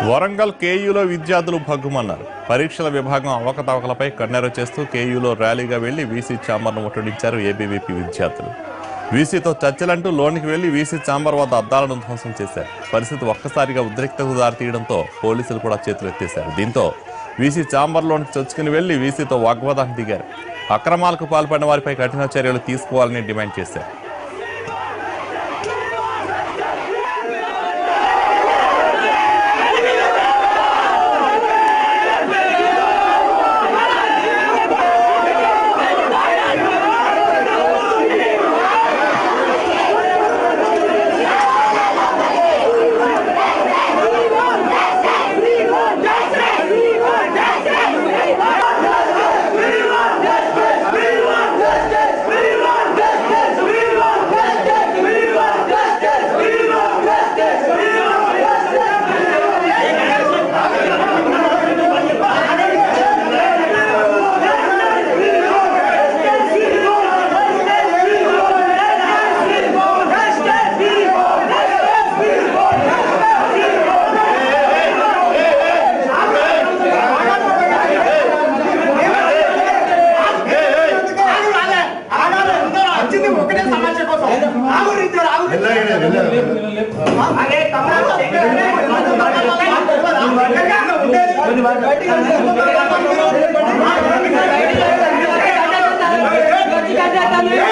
వరంగల్ కేయూలో విద్యార్థులు భగ్గుమన్నారు. పరీక్షల విభాగం అవకతవకలపై కన్నెర చేస్తూ కేయూలో ర్యాలీగా వెళ్లి వీసీ ఛాంబర్ను ముట్టడించారు ఏబీవీపీ విద్యార్థులు. వీసీతో చర్చలంటూ లోనికి వెళ్లి వీసీ ఛాంబర్ వద్ద అద్దాలను ధ్వంసం చేశారు. పరిస్థితి ఒక్కసారిగా ఉద్రిక్తతకు దారితీయడంతో పోలీసులు కూడా చేతులు ఎత్తేశారు. దీంతో వీసీ ఛాంబర్లోనికి చొచ్చుకుని వెళ్లి వీసీతో వాగ్వాదానికి దిగారు. అక్రమాలకు పాల్పడిన వారిపై కఠిన చర్యలు తీసుకోవాలని డిమాండ్ చేశారు. Bye.